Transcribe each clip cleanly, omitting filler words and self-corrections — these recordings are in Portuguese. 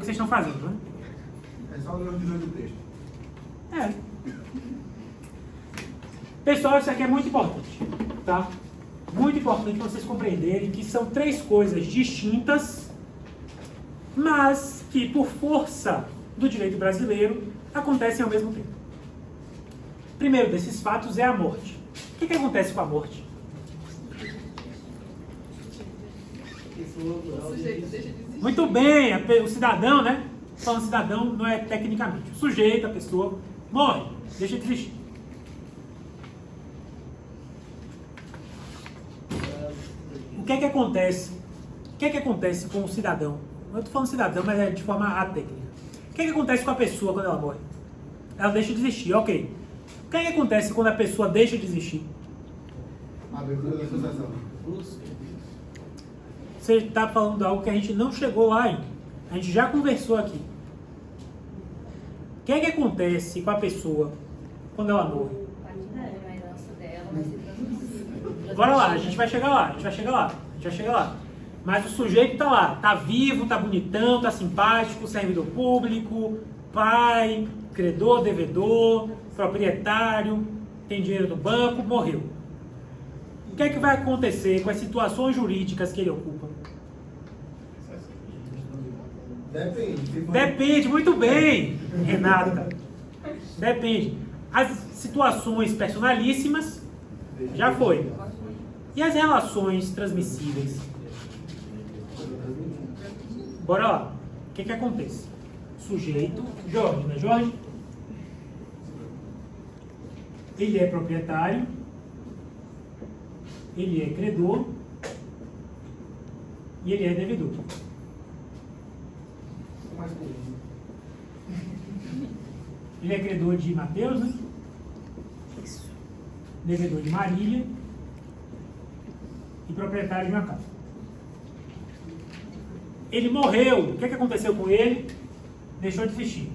que vocês estão fazendo, né? É só ler o direito do texto. É. Pessoal, isso aqui é muito importante, tá? Muito importante para vocês compreenderem que são três coisas distintas, mas que, por força do direito brasileiro, acontecem ao mesmo tempo. O primeiro desses fatos é a morte. O que acontece com a morte? O sujeito deixa de existir. Muito bem, o cidadão, né? Falando cidadão não é tecnicamente. O sujeito, a pessoa, morre, deixa de existir. O que acontece? O que acontece com o cidadão? Eu estou falando cidadão, mas é de forma atécnica. O que acontece com a pessoa quando ela morre? Ela deixa de existir, ok. O que acontece quando a pessoa deixa de existir? Abertura da sucessão. Você está falando de algo que a gente não chegou lá ainda. A gente já conversou aqui. O que acontece com a pessoa quando ela morre? A herança dela vai ser transmitida. Bora lá, a gente vai chegar lá, a gente vai chegar lá, a gente vai chegar lá. Mas o sujeito tá lá, tá vivo, tá bonitão, tá simpático, servidor público, pai, credor, devedor, proprietário, tem dinheiro no banco, morreu. O que vai acontecer com as situações jurídicas que ele ocupa? Depende. Depende, muito bem, Renata. Depende. As situações personalíssimas, já foi. E as relações transmissíveis? Bora lá. O que acontece? Sujeito, Jorge, né, Jorge? Ele é proprietário, ele é credor e ele é devedor. Ele é credor de Mateus, né? Devedor de Marília e proprietário de uma casa. Ele morreu. O que aconteceu com ele? Deixou de existir.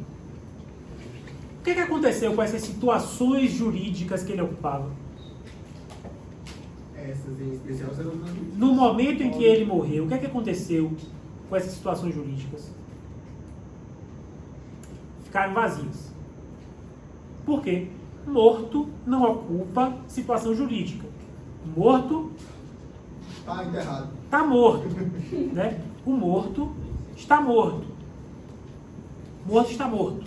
O que aconteceu com essas situações jurídicas que ele ocupava? Essas em especial serão transmitidas. No momento em que ele morreu, o que aconteceu com essas situações jurídicas? Ficaram vazias. Por quê? Morto não ocupa situação jurídica. Morto Está enterrado. está morto. Né? O morto está morto. Morto está morto.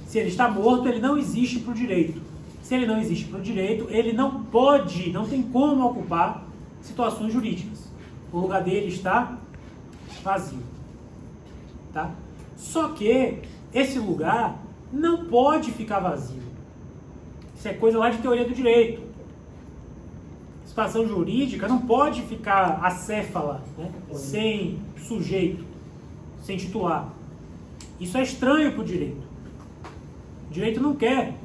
Se ele está morto, ele não existe para o direito. Se ele não existe para o direito, ele não pode, não tem como ocupar situações jurídicas. O lugar dele está vazio. Tá? Só que esse lugar não pode ficar vazio. Isso é coisa lá de teoria do direito. Situação jurídica não pode ficar acéfala, né? Sem sujeito, sem titular. Isso é estranho para o direito. O direito não quer.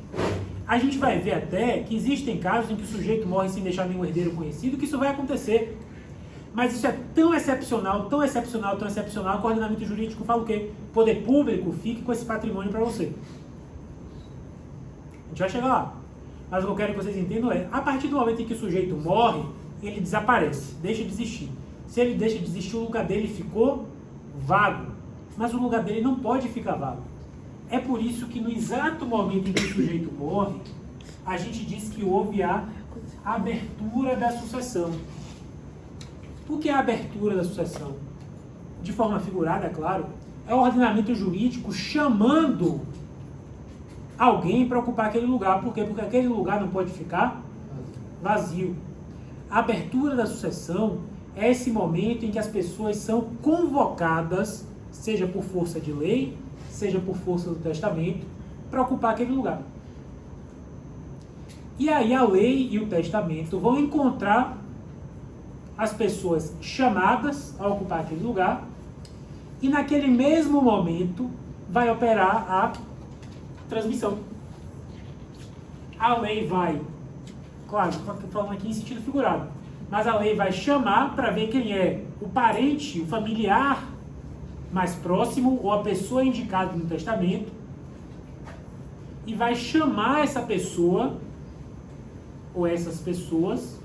A gente vai ver até que existem casos em que o sujeito morre sem deixar nenhum herdeiro conhecido, que isso vai acontecer. Mas isso é tão excepcional, tão excepcional, tão excepcional, que o ordenamento jurídico fala o quê? O poder público fique com esse patrimônio para você. A gente vai chegar lá. Mas o que eu quero que vocês entendam é, a partir do momento em que o sujeito morre, ele desaparece, deixa de existir. Se ele deixa de existir, o lugar dele ficou vago. Mas o lugar dele não pode ficar vago. É por isso que no exato momento em que o sujeito morre, a gente diz que houve a abertura da sucessão. O que é a abertura da sucessão? De forma figurada, é claro, é o ordenamento jurídico chamando alguém para ocupar aquele lugar. Por quê? Porque aquele lugar não pode ficar vazio. A abertura da sucessão é esse momento em que as pessoas são convocadas, seja por força de lei, seja por força do testamento, para ocupar aquele lugar. E aí a lei e o testamento vão encontrar as pessoas chamadas a ocupar aquele lugar, e naquele mesmo momento vai operar a transmissão. A lei vai, claro, estou falando aqui em sentido figurado, mas a lei vai chamar para ver quem é o parente, o familiar mais próximo, ou a pessoa indicada no testamento, e vai chamar essa pessoa, ou essas pessoas,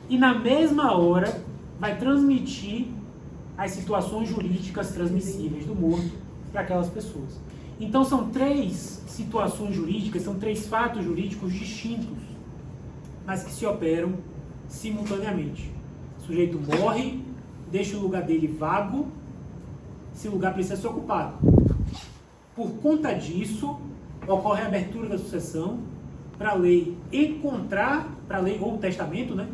e na mesma hora vai transmitir as situações jurídicas transmissíveis do morto para aquelas pessoas. Então são 3 situações jurídicas, são 3 fatos jurídicos distintos, mas que se operam simultaneamente. O sujeito morre, deixa o lugar dele vago, esse lugar precisa ser ocupado. Por conta disso, ocorre a abertura da sucessão para a lei encontrar, para a lei ou o testamento, né?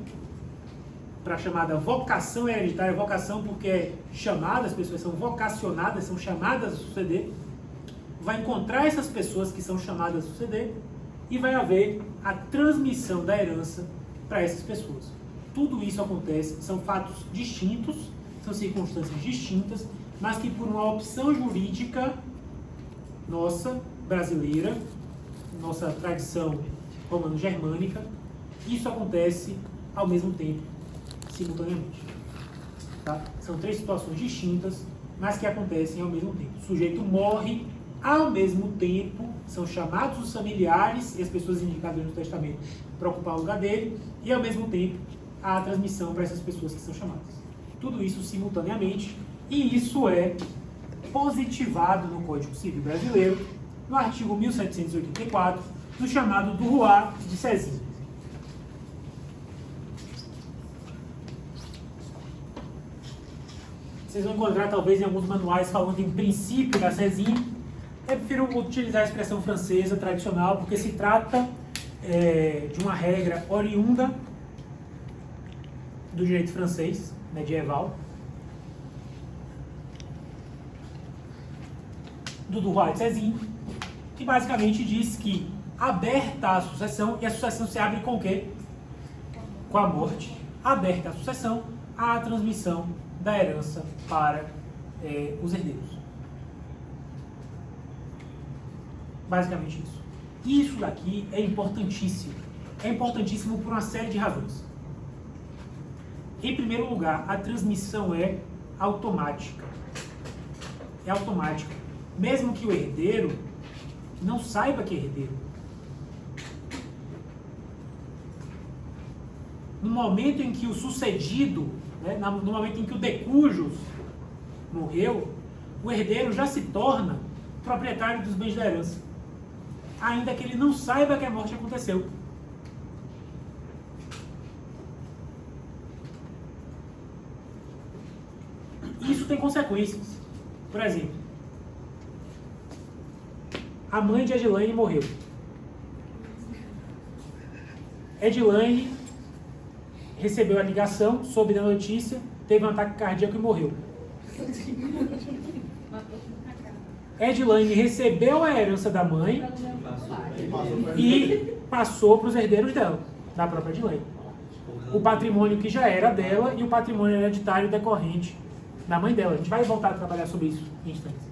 Para a chamada vocação hereditária, vocação porque é chamada, as pessoas são vocacionadas, são chamadas a suceder, vai encontrar essas pessoas que são chamadas a suceder e vai haver a transmissão da herança para essas pessoas. Tudo isso acontece, são fatos distintos, são circunstâncias distintas, mas que por uma opção jurídica nossa, brasileira, nossa tradição romano-germânica, isso acontece ao mesmo tempo, simultaneamente. Tá? São 3 situações distintas, mas que acontecem ao mesmo tempo. O sujeito morre, ao mesmo tempo, são chamados os familiares e as pessoas indicadas no testamento para ocupar o lugar dele, e ao mesmo tempo há a transmissão para essas pessoas que são chamadas. Tudo isso simultaneamente, e isso é positivado no Código Civil Brasileiro, no artigo 1784, no chamado Droit de Sezin. Vocês vão encontrar, talvez, em alguns manuais falando em princípio da Sezin. Eu prefiro utilizar a expressão francesa tradicional, porque se trata de uma regra oriunda do direito francês medieval, do Droit de Sezin, que basicamente diz que aberta a sucessão, e a sucessão se abre com o quê? Com a morte. Aberta a sucessão, há a transmissão da herança para os herdeiros. Basicamente isso. Isso daqui é importantíssimo. É importantíssimo por uma série de razões. Em primeiro lugar, a transmissão é automática. É automática. Mesmo que o herdeiro não saiba que é herdeiro. No momento em que o sucedido, né, no momento em que o decujus morreu, o herdeiro já se torna proprietário dos bens da herança, ainda que ele não saiba que a morte aconteceu. Isso tem consequências. Por exemplo, a mãe de Edilane morreu. Edilane recebeu a ligação, soube da notícia, teve um ataque cardíaco e morreu. Edilane recebeu a herança da mãe e passou para os herdeiros dela, da própria Edilane. O patrimônio que já era dela e o patrimônio hereditário decorrente da mãe dela. A gente vai voltar a trabalhar sobre isso em instantes.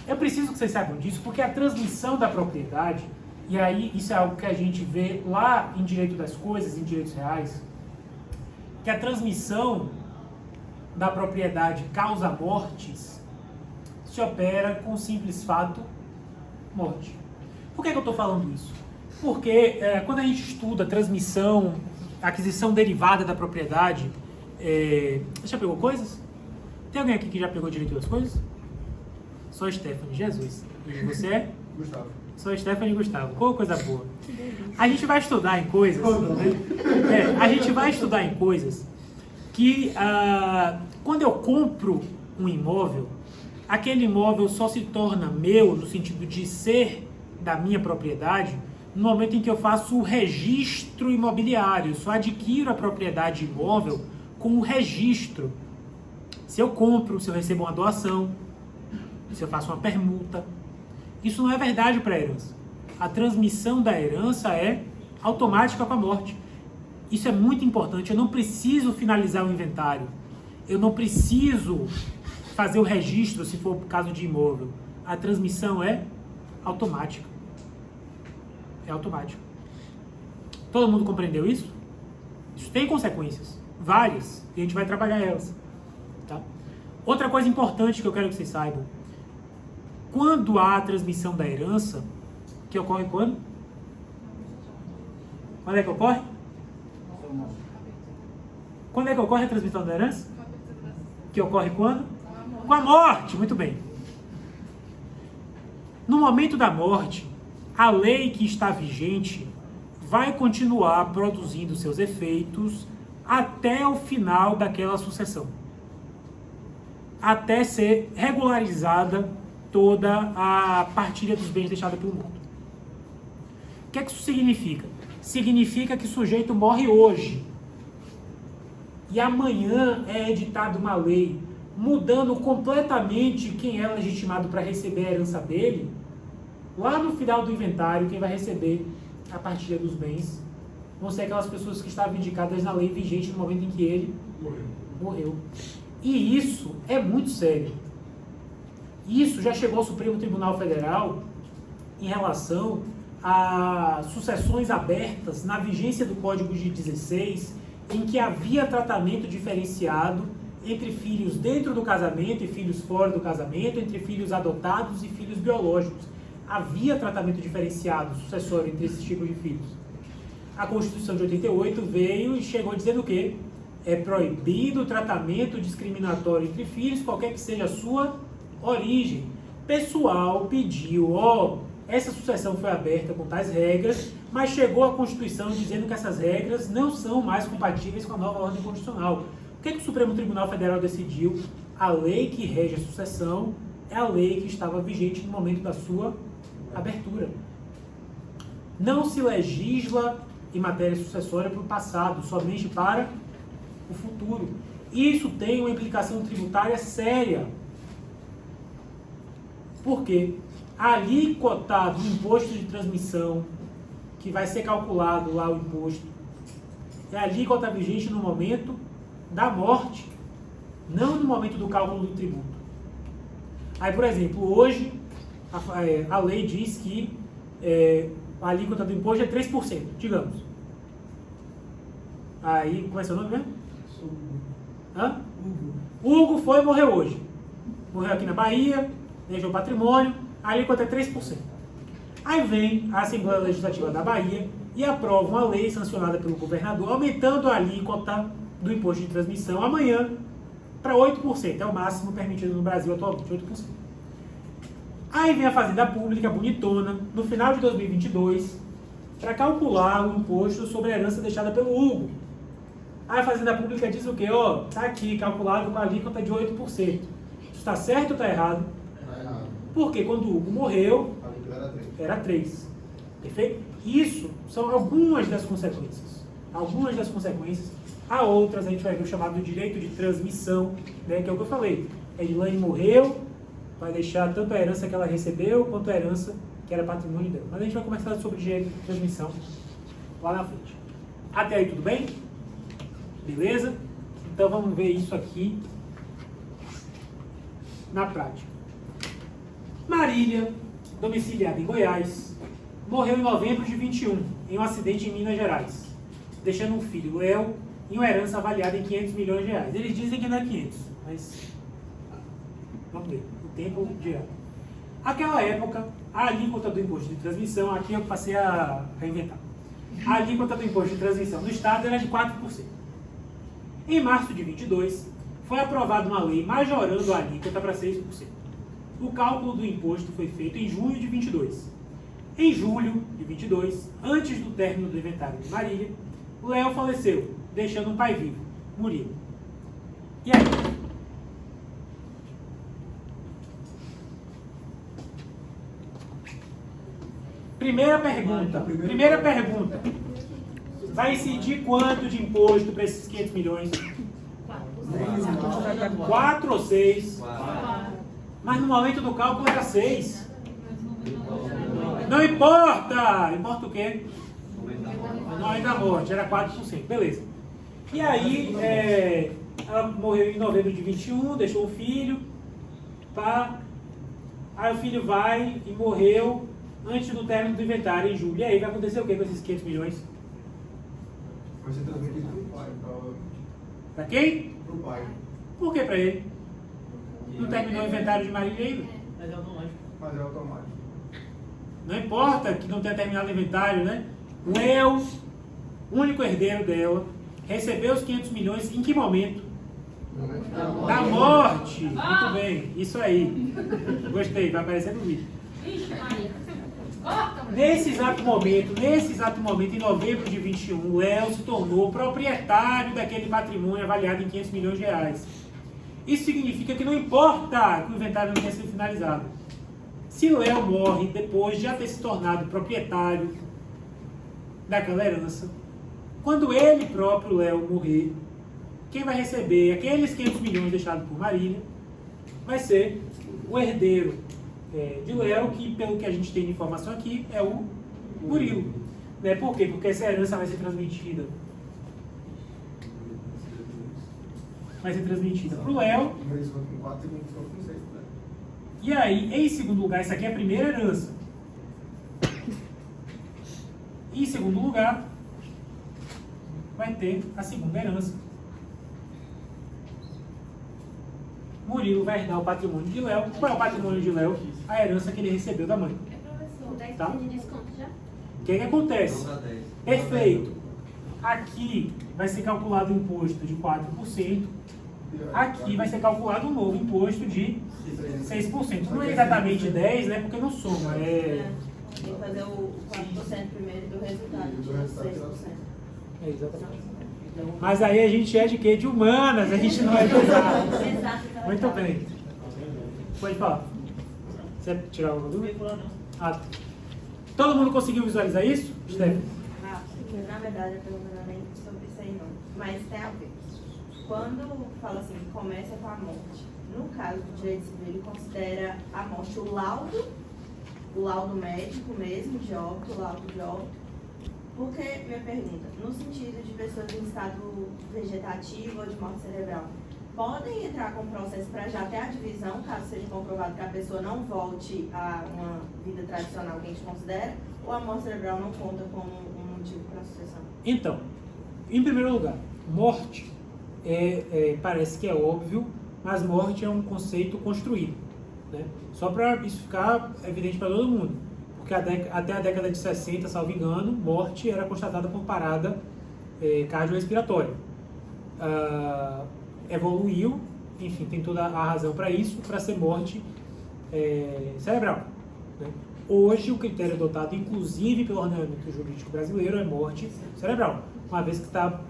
Eu preciso que vocês saibam disso, porque a transmissão da propriedade, e aí isso é algo que a gente vê lá em Direito das Coisas, em Direitos Reais, que a transmissão da propriedade causa mortes, se opera com o simples fato morte. Por que eu estou falando isso? Porque quando a gente estuda transmissão, aquisição derivada da propriedade, você já pegou coisas? Tem alguém aqui que já pegou Direito das Coisas? Só Stephanie, Jesus. E você é? Gustavo. Sou Stephanie e Gustavo. Qual coisa boa. A gente vai estudar em coisas, né? A gente vai estudar em coisas que quando eu compro um imóvel, aquele imóvel só se torna meu, no sentido de ser da minha propriedade, no momento em que eu faço o registro imobiliário. Eu só adquiro a propriedade imóvel com o registro. Se eu compro, se eu recebo uma doação, se eu faço uma permuta. Isso não é verdade para a herança. A transmissão da herança é automática com a morte. Isso é muito importante. Eu não preciso finalizar o inventário. Eu não preciso fazer o registro, se for o caso de imóvel. A transmissão é automática. É automática. Todo mundo compreendeu isso? Isso tem consequências. Várias. E a gente vai trabalhar elas. Tá? Outra coisa importante que eu quero que vocês saibam. Quando há a transmissão da herança, que ocorre quando? Quando é que ocorre? Quando é que ocorre a transmissão da herança? Que ocorre quando? Com a morte, muito bem. No momento da morte, a lei que está vigente vai continuar produzindo seus efeitos até o final daquela sucessão, até ser regularizada toda a partilha dos bens deixada pelo morto. O que é que isso significa? Significa que o sujeito morre hoje e amanhã é editada uma lei mudando completamente quem é legitimado para receber a herança dele. Lá no final do inventário, quem vai receber a partilha dos bens vão ser aquelas pessoas que estavam indicadas na lei vigente no momento em que ele morreu. E isso é muito sério. Isso já chegou ao Supremo Tribunal Federal em relação a sucessões abertas na vigência do Código de 16, em que havia tratamento diferenciado entre filhos dentro do casamento e filhos fora do casamento, entre filhos adotados e filhos biológicos. Havia tratamento diferenciado sucessório entre esses tipos de filhos. A Constituição de 88 veio e chegou dizendo o quê? É proibido o tratamento discriminatório entre filhos, qualquer que seja a sua origem. O pessoal pediu, essa sucessão foi aberta com tais regras, mas chegou a Constituição dizendo que essas regras não são mais compatíveis com a nova ordem constitucional. O que é que o Supremo Tribunal Federal decidiu? A lei que rege a sucessão é a lei que estava vigente no momento da sua abertura. Não se legisla em matéria sucessória para o passado, somente para o futuro. Isso tem uma implicação tributária séria. Por quê? A alíquota do imposto de transmissão, que vai ser calculado lá o imposto, é a alíquota vigente no momento da morte, não no momento do cálculo do tributo. Aí, por exemplo, hoje a lei diz que a alíquota do imposto é 3%, digamos. Aí, como é seu nome mesmo? Hã? Hugo foi e morreu hoje. Morreu aqui na Bahia, deixou patrimônio, a alíquota é 3%. Aí vem a Assembleia Legislativa da Bahia e aprova uma lei sancionada pelo governador, aumentando a alíquota do imposto de transmissão amanhã para 8%, é o máximo permitido no Brasil atualmente, 8%. Aí vem a Fazenda Pública, bonitona, no final de 2022, para calcular o imposto sobre a herança deixada pelo Hugo. Aí a Fazenda Pública diz o quê? Tá aqui, calculado com a alíquota de 8%. Isso está certo ou está errado? Está errado. Porque quando o Hugo morreu, A alíquota era 3. era 3. Perfeito? Isso são algumas das consequências. Algumas das consequências. Há outras, a gente vai ver o chamado direito de transmissão, né, que é o que eu falei. A Edilane morreu, vai deixar tanto a herança que ela recebeu, quanto a herança que era patrimônio dela. Mas a gente vai conversar sobre direito de transmissão lá na frente. Até aí tudo bem? Beleza? Então vamos ver isso aqui na prática. Marília, domiciliada em Goiás, morreu em novembro de 21, em um acidente em Minas Gerais, deixando um filho, Léo, e uma herança avaliada em 500 milhões de reais. Eles dizem que não é 500, mas vamos ver, o tempo dirá. Aquela época, a alíquota do imposto de transmissão, aqui eu passei a inventar. A alíquota do imposto de transmissão no Estado era de 4%. Em março de 22, foi aprovada uma lei majorando a alíquota para 6%. O cálculo do imposto foi feito em junho de 22. Em julho de 22, antes do término do inventário de Marília, Léo faleceu, deixando um pai vivo, Murilo. E aí? Primeira pergunta. Vai incidir quanto de imposto para esses 500 milhões? 4 ou 6? Mas no momento do cálculo era 6. Não importa! Importa o quê? No momento da morte, era 4%. Beleza. E aí, ela morreu em novembro de 21, deixou o filho. Aí o filho vai e morreu antes do término do inventário, em julho. E aí vai acontecer o quê com esses 500 milhões? Vai ser transmitido para o pai, provavelmente. Para quem? Para o pai. Por que para ele? Não terminou o inventário de Marília ainda? Mas é automático. Não importa que não tenha terminado o inventário, né? O Léo, único herdeiro dela, recebeu os 500 milhões em que momento? Da morte! Muito bem, isso aí. Gostei, vai aparecer no vídeo. Vixe, Maria. Corta, mulher. Nesse exato momento, em novembro de 21, o Léo se tornou proprietário daquele patrimônio avaliado em 500 milhões de reais. Isso significa que não importa que o inventário não tenha sido finalizado. Se o Léo morre depois de já ter se tornado proprietário daquela herança, quando ele próprio, Léo, morrer, quem vai receber aqueles 500 milhões deixados por Marília vai ser o herdeiro de Léo, que pelo que a gente tem de informação aqui, é o Murilo. Né? Por quê? Porque essa herança vai ser transmitida. Vai ser transmitida para o Léo. Eles vão com 4 e vão com 6, né? E aí, em segundo lugar, essa aqui é a primeira herança. E em segundo lugar, vai ter a segunda herança. Murilo vai herdar o patrimônio de Léo. Qual é o patrimônio de Léo? A herança que ele recebeu da mãe. Professor, 10% Tá? de desconto já? O que é que acontece? Perfeito. Aqui vai ser calculado um imposto de 4%. Aqui vai ser calculado um novo imposto de 6%. Não é exatamente 10%, né? Porque não soma. Tem que fazer o 4% primeiro do resultado, Do tira resultado, 6%. É, exatamente. Mas aí a gente é de quê? De humanas, a gente não é de exatas. Exato. Muito bem. Pode falar. Você quer tirar alguma dúvida? Ah, todo mundo conseguiu visualizar isso? Steph? Na verdade, a pergunta não é nem sobre isso aí não, mas tem a ver. Quando fala assim, começa com a morte, no caso do direito civil, ele considera a morte o laudo médico mesmo, de óbito, o laudo de óbito. Porque, minha pergunta, no sentido de pessoas em estado vegetativo ou de morte cerebral, podem entrar com processo para já ter a divisão, caso seja comprovado que a pessoa não volte a uma vida tradicional que a gente considera, ou a morte cerebral não conta como um motivo para a sucessão? Então, em primeiro lugar, morte parece que é óbvio, mas morte é um conceito construído. Né? Só para isso ficar evidente para todo mundo. Porque até a década de 60, salvo engano, morte era constatada por parada cardiorrespiratória. Evoluiu, enfim, tem toda a razão para isso, para ser morte cerebral. Né? Hoje, o critério adotado, inclusive pelo ordenamento jurídico brasileiro, é morte cerebral. Uma vez que está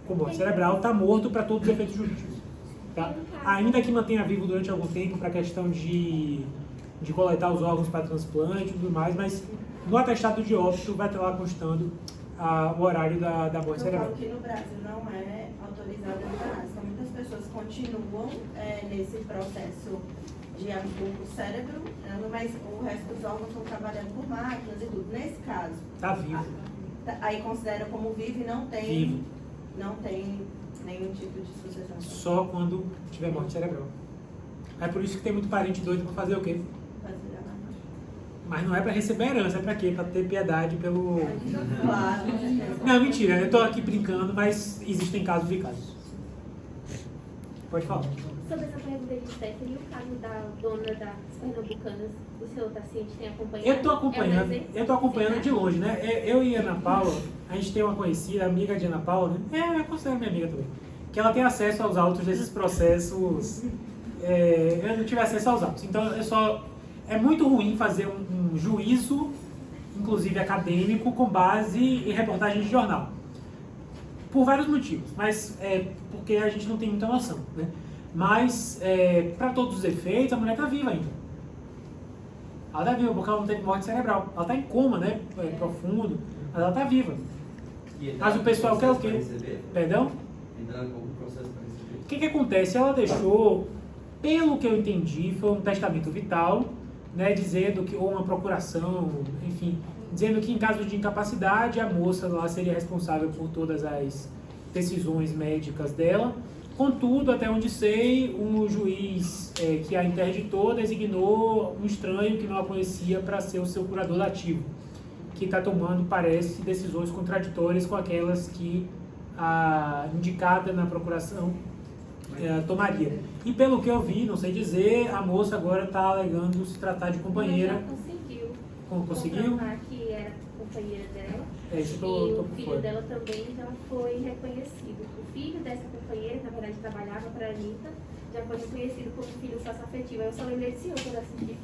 com morte cerebral, está morto para todos os efeitos jurídicos. Tá? Ainda que mantenha vivo durante algum tempo para a questão de coletar os órgãos para transplante e tudo mais, mas no atestado de óbito vai estar lá constando o horário da morte Eu cerebral. falo que no Brasil não é autorizada a eutanásia, então muitas pessoas continuam nesse processo de o cérebro, mas o resto dos órgãos estão trabalhando por máquinas e tudo. Nesse caso, Está vivo. aí considera como vivo e não tem, Vivo. não tem nenhum tipo de sucessão. Só quando tiver morte cerebral. É por isso que tem muito parente doido para fazer o quê? Mas não é para receber herança, é para quê? Para ter piedade pelo... Claro. Não, mentira, eu estou aqui brincando, mas existem casos e casos. Pode falar. Sobre essa pergunta de Stephanie, o caso da dona das Pernambucanas, o senhor está ciente, tem acompanhado? Eu estou acompanhando de longe, né? Eu e a Ana Paula, a gente tem uma conhecida, amiga de Ana Paula, né? Eu considero minha amiga também, que ela tem acesso aos autos desses processos. Eu não tive acesso aos autos, então é muito ruim fazer um juízo, inclusive acadêmico, com base em reportagem de jornal. Por vários motivos, mas porque a gente não tem muita noção, né? Mas, para todos os efeitos, a mulher está viva ainda. Ela está viva porque ela não teve morte cerebral. Ela está em coma, né? Profundo, mas ela está viva. Mas o pessoal quer o quê? Perdão? O que acontece? Ela deixou, pelo que eu entendi, foi um testamento vital, né? Dizendo que, ou uma procuração, enfim, dizendo que em caso de incapacidade, a moça lá seria responsável por todas as decisões médicas dela. Contudo, até onde sei, um juiz que a interditou designou um estranho que não a conhecia para ser o seu curador ativo, que está tomando, parece, decisões contraditórias com aquelas que a indicada na procuração tomaria. E pelo que eu vi, não sei dizer, a moça agora está alegando se tratar de companheira. Mas já conseguiu. Conseguiu? Comprovar que era por companheira dela. Isso eu E tô o por filho fora. dela também já foi reconhecido. O filho dessa companheira, que na verdade trabalhava para a Anitta, já foi reconhecido como filho sócio-afetivo. Eu só lembrei desse ano quando eu assisti.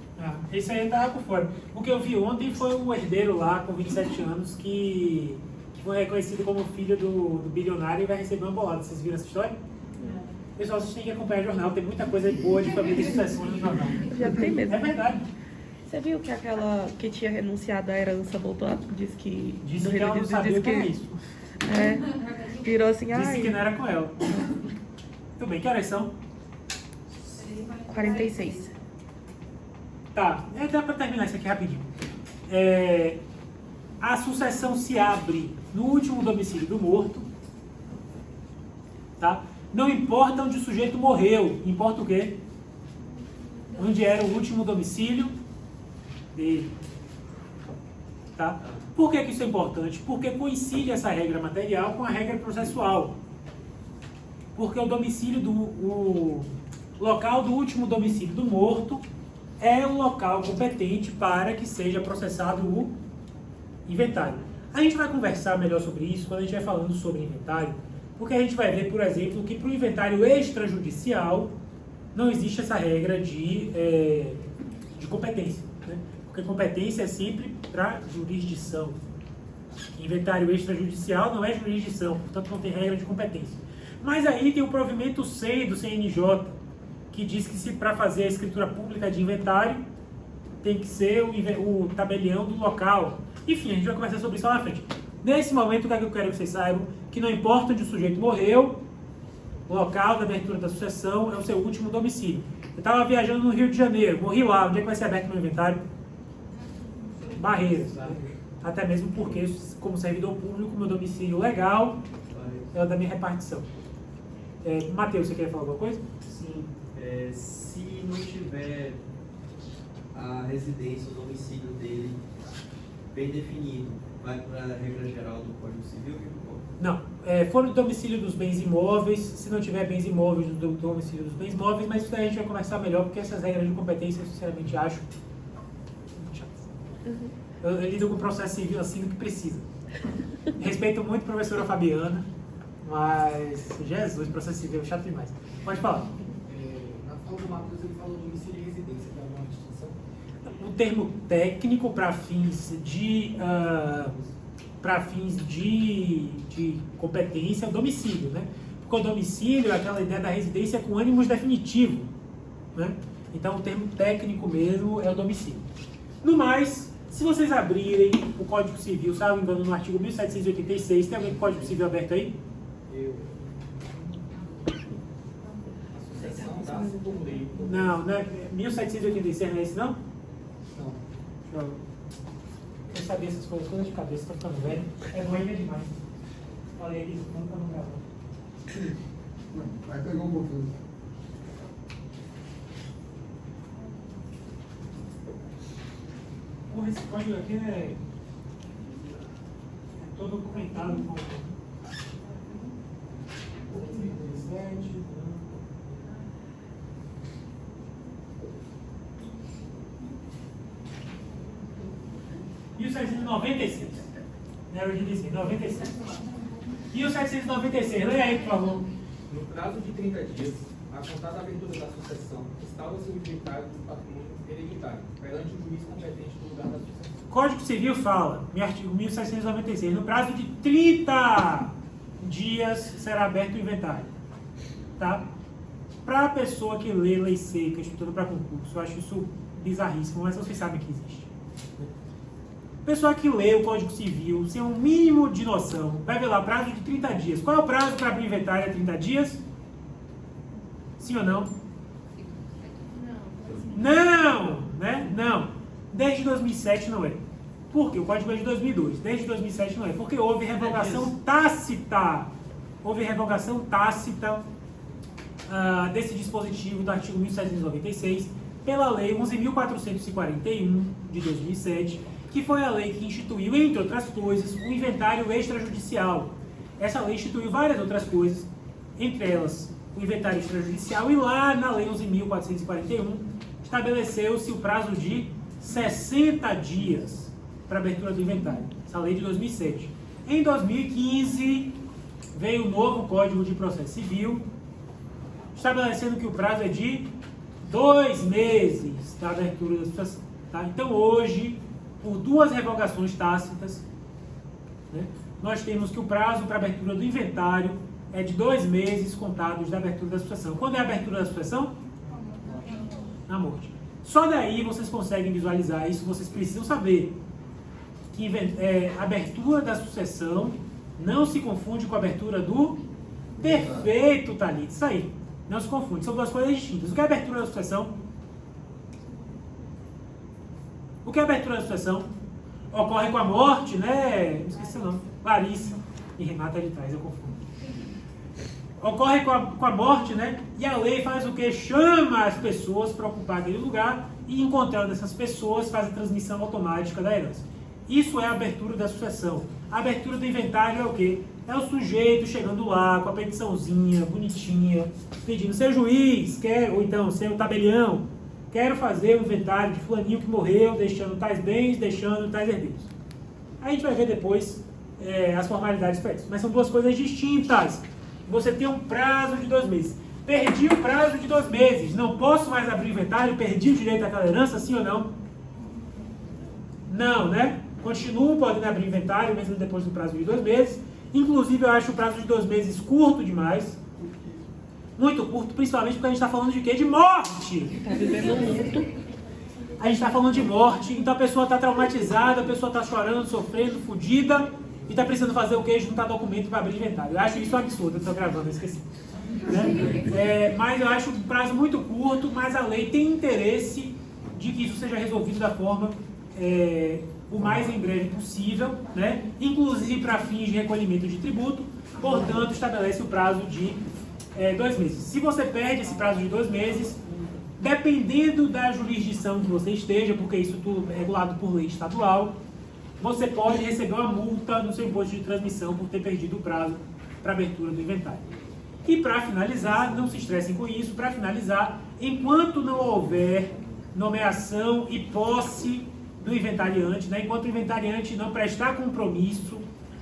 Esse aí tava por fora. O que eu vi ontem foi um herdeiro lá com 27 anos que foi reconhecido como filho do bilionário e vai receber uma bolada. Vocês viram essa história? Pessoal, vocês têm que acompanhar o jornal, tem muita coisa boa de família e sucessões no jornal. Já tem mesmo. É verdade. Você viu que aquela que tinha renunciado à herança voltou a... Disse que Que ela não sabia o que era isso. virou assim, Disse que não ai, era com ela. Muito bem, que horas são? 46. Tá, dá pra terminar isso aqui rapidinho. A sucessão se abre no último domicílio do morto. Tá? Não importa onde o sujeito morreu, importa o quê? Onde era o último domicílio dele. Tá? Por que isso é importante? Porque coincide essa regra material com a regra processual. Porque o domicílio o local do último domicílio do morto é o local competente para que seja processado o inventário. A gente vai conversar melhor sobre isso quando a gente vai falando sobre inventário, porque a gente vai ver, por exemplo, que para o inventário extrajudicial não existe essa regra de competência, né? Porque competência é sempre para jurisdição. Inventário extrajudicial não é jurisdição, portanto não tem regra de competência. Mas aí tem o provimento 100 do CNJ, que diz que se para fazer a escritura pública de inventário tem que ser o tabelião do local. Enfim, a gente vai conversar sobre isso lá na frente. Nesse momento, o que é que eu quero que vocês saibam? Que não importa onde o sujeito morreu, o local da abertura da sucessão é o seu último domicílio. Eu estava viajando no Rio de Janeiro, morri lá, onde é que vai ser aberto meu inventário? Barreiras. Até mesmo porque, como servidor público, meu domicílio legal é o da minha repartição. Matheus, você quer falar alguma coisa? Sim. Se não tiver a residência, o domicílio dele bem definido, vai para a regra geral do Código Civil? Não. For o domicílio dos bens imóveis, se não tiver bens imóveis, do domicílio dos bens móveis, mas isso daí a gente vai conversar melhor, porque essas regras de competência eu sinceramente acho muito chatas. Eu lido com o processo civil assim do que precisa. Respeito muito a professora Fabiana, mas, Jesus, processo civil é chato demais. Pode falar. Na fala do Matheus, ele falou domicílio e residência, que é uma distinção. O termo técnico para fins de competência é o domicílio, né? Porque o domicílio é aquela ideia da residência com ânimos definitivo, né? Então o termo técnico mesmo é o domicílio. No mais, se vocês abrirem o Código Civil, salvo engano, no artigo 1786, tem alguém com o Código Civil aberto aí? A sucessão dá-se por lei. Não, né? 1786 não é esse não? Não. Eu sabia essas coisas todas de cabeça, tô ficando velho. É doido demais. Olha aí, não tá no gravando. Aí pegou um pouquinho. Porra, esse código aqui é todo documentado com 17. 1796. Né, eu disse 96. 1796, leia aí, por favor. No prazo de 30 dias, a contar da abertura da sucessão, instala-se o inventário do patrimônio hereditário, perante o juiz competente do lugar da sucessão. Código Civil fala, no artigo 1796, no prazo de 30 dias será aberto o inventário. Tá? Para a pessoa que lê lei seca, estrutura para concurso, eu acho isso bizarríssimo, mas vocês sabem que existe. Pessoa que lê o Código Civil, sem um mínimo de noção, vai ver lá, prazo de 30 dias. Qual é o prazo para abrir inventário? É 30 dias? Sim ou não? Não! Né? Não. Desde 2007 não é. Por quê? O Código é de 2002. Desde 2007 não é. Porque houve revogação tácita. Houve revogação tácita desse dispositivo do artigo 1796 pela Lei 11.441 de 2007, que foi a lei que instituiu, entre outras coisas, o inventário extrajudicial. Essa lei instituiu várias outras coisas, entre elas o inventário extrajudicial, e lá na Lei 11.441 estabeleceu-se o prazo de 60 dias. para abertura do inventário. Essa lei de 2007. Em 2015, veio o novo Código de Processo Civil, estabelecendo que o prazo é de 2 meses da abertura da sucessão. Tá? Então, hoje, por 2 revogações tácitas, né, nós temos que o prazo para abertura do inventário é de 2 meses contados da abertura da sucessão. Quando é a abertura da sucessão? Na morte. Só daí vocês conseguem visualizar isso, vocês precisam saber que a abertura da sucessão não se confunde com a abertura do perfeito, Thalita. Isso aí. Não se confunde. São 2 coisas distintas. O que é a abertura da sucessão? O que é a abertura da sucessão? Ocorre com a morte, né? Não esqueci o nome. Larissa. E Renata de trás, eu confundo. Ocorre com a morte, né? E a lei faz o quê? Chama as pessoas para ocupar aquele lugar e, encontrando essas pessoas, faz a transmissão automática da herança. Isso é a abertura da sucessão. A abertura do inventário é o quê? É o sujeito chegando lá com a petiçãozinha, bonitinha, pedindo: seu juiz, ou então, seu tabelião, quero fazer o inventário de fulaninho que morreu, deixando tais bens, deixando tais herdeiros. Aí a gente vai ver depois as formalidades para isso. Mas são 2 coisas distintas. Você tem um prazo de 2 meses. Perdi o prazo de 2 meses. Não posso mais abrir o inventário, perdi o direito àquela herança, sim ou não? Não, né? Continuo podendo abrir o inventário, mesmo depois do prazo de 2 meses. Inclusive, eu acho o prazo de 2 meses curto demais. Muito curto, principalmente porque a gente está falando de quê? De morte! Tá vivendo muito. A gente está falando de morte, então a pessoa está traumatizada, a pessoa está chorando, sofrendo, fodida, e está precisando fazer o quê? Juntar documento para abrir inventário. Eu acho isso um absurdo, eu estou gravando, eu esqueci. Né? Mas eu acho um prazo muito curto, mas a lei tem interesse de que isso seja resolvido da forma o mais em breve possível, né? Inclusive para fins de recolhimento de tributo, portanto, estabelece o prazo de 2 meses. Se você perde esse prazo de 2 meses, dependendo da jurisdição que você esteja, porque isso tudo é regulado por lei estadual, você pode receber uma multa no seu imposto de transmissão por ter perdido o prazo para abertura do inventário. E para finalizar, não se estressem com isso, para finalizar, enquanto não houver nomeação e posse do inventariante, né, enquanto o inventariante não prestar compromisso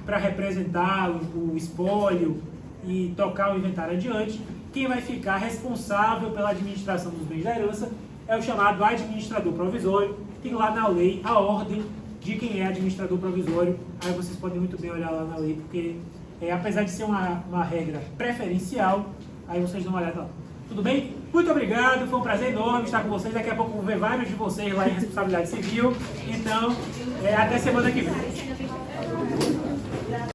para representar o espólio e tocar o inventário adiante, quem vai ficar responsável pela administração dos bens da herança é o chamado administrador provisório. Tem lá na lei a ordem de quem é administrador provisório. Aí vocês podem muito bem olhar lá na lei, porque apesar de ser uma regra preferencial, aí vocês dão uma olhada lá. Tudo bem? Muito obrigado, foi um prazer enorme estar com vocês. Daqui a pouco eu vou ver vários de vocês lá em responsabilidade civil. Então, até semana que vem.